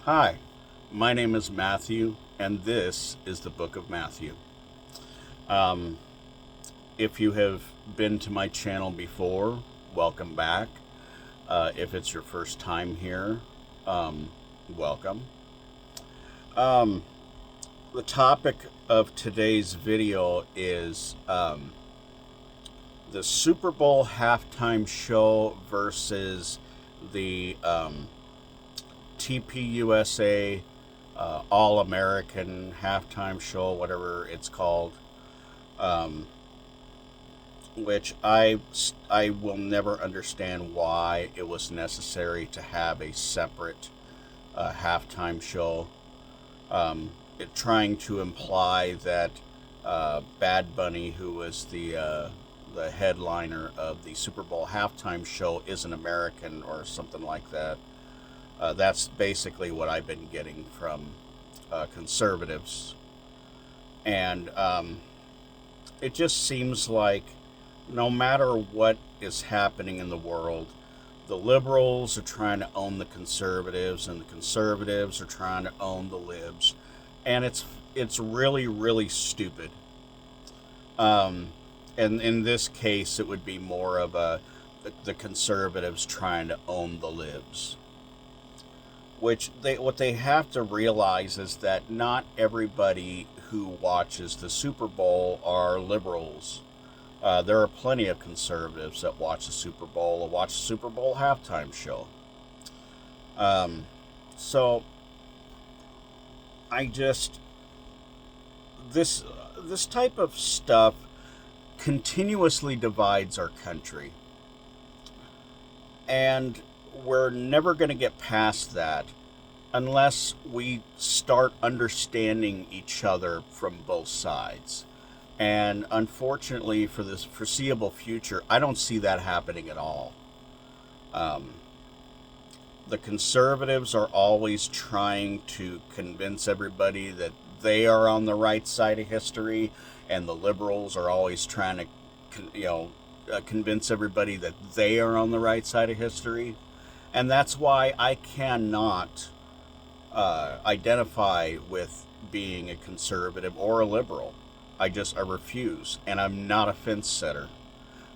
Hi, my name is Matthew, and this is the Book of Matthew. Um, if you have been to my channel before, welcome back. If it's your first time here, um, welcome. Um, the topic of today's video is the Super Bowl halftime show versus the TPUSA All American halftime show, whatever it's called. Um, which I will never understand why it was necessary to have a separate halftime show. Trying to imply that Bad Bunny, who was the headliner of the Super Bowl halftime show, is an American or something like that. That's basically what I've been getting from conservatives, and it just seems like no matter what is happening in the world, the liberals are trying to own the conservatives, and the conservatives are trying to own the libs, and it's really stupid. Um, and in this case, it would be more of the conservatives trying to own the libs. Which they what they have to realize is that not everybody who watches the Super Bowl are liberals. There are plenty of conservatives that watch the Super Bowl or watch the Super Bowl halftime show. Um, so I just this this type of stuff continuously divides our country, and we're never going to get past that unless we start understanding each other from both sides. And unfortunately, for this foreseeable future, I don't see that happening at all. Um, the conservatives are always trying to convince everybody that they are on the right side of history, and the liberals are always trying to, convince everybody that they are on the right side of history. And that's why I cannot identify with being a conservative or a liberal. I refuse, and I'm not a fence setter.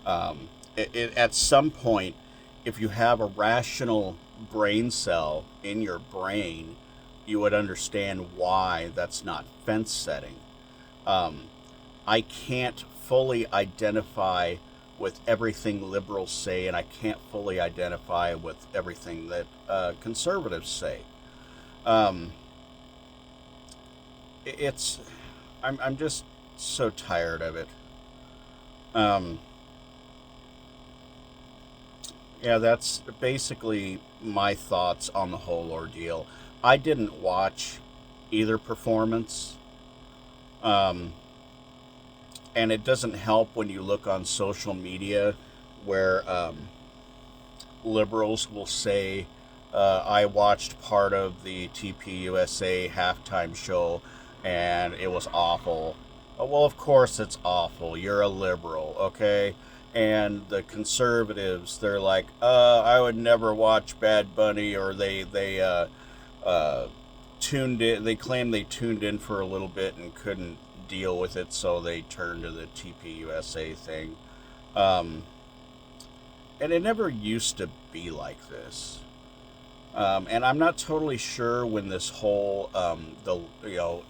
At some point, if you have a rational brain cell in your brain, you would understand why that's not fence setting. Um, I can't fully identify with everything liberals say, and I can't fully identify with everything that conservatives say. Um, it's I'm just so tired of it. Um, yeah, that's basically my thoughts on the whole ordeal. I didn't watch either performance, um, and it doesn't help when you look on social media where liberals will say, I watched part of the TPUSA halftime show and it was awful. Well, of course it's awful. You're a liberal, okay? And the conservatives, they're like, I would never watch Bad Bunny, or they uh, tuned in. They claim they tuned in for a little bit and couldn't deal with it, so they turned to the TPUSA thing. Um, and it never used to be like this. And I'm not totally sure when this whole the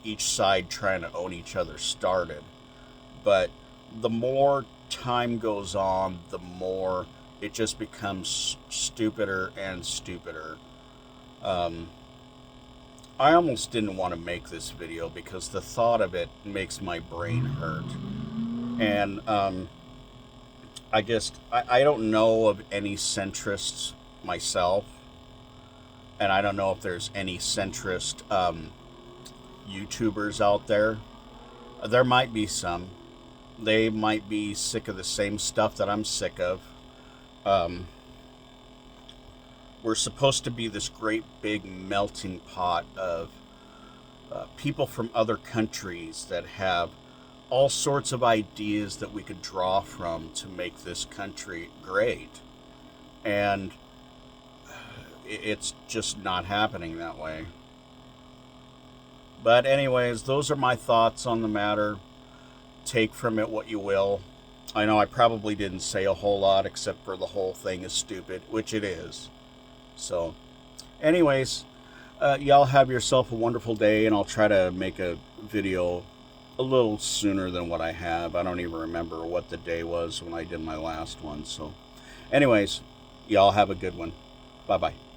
each side trying to own each other started, but the more time goes on, the more it just becomes stupider and stupider. Um, I almost didn't want to make this video because the thought of it makes my brain hurt, and I don't know of any centrists myself, and I don't know if there's any centrist YouTubers out there. There might be some. They might be sick of the same stuff that I'm sick of. Um, we're supposed to be this great big melting pot of people from other countries that have all sorts of ideas that we could draw from to make this country great. And it's just not happening that way. But anyways, those are my thoughts on the matter. Take from it what you will. I know I probably didn't say a whole lot except for the whole thing is stupid, which it is. So, anyways, y'all have yourself a wonderful day, and I'll try to make a video a little sooner than what I have. I don't even remember what the day was when I did my last one. So, anyways, y'all have a good one. Bye bye.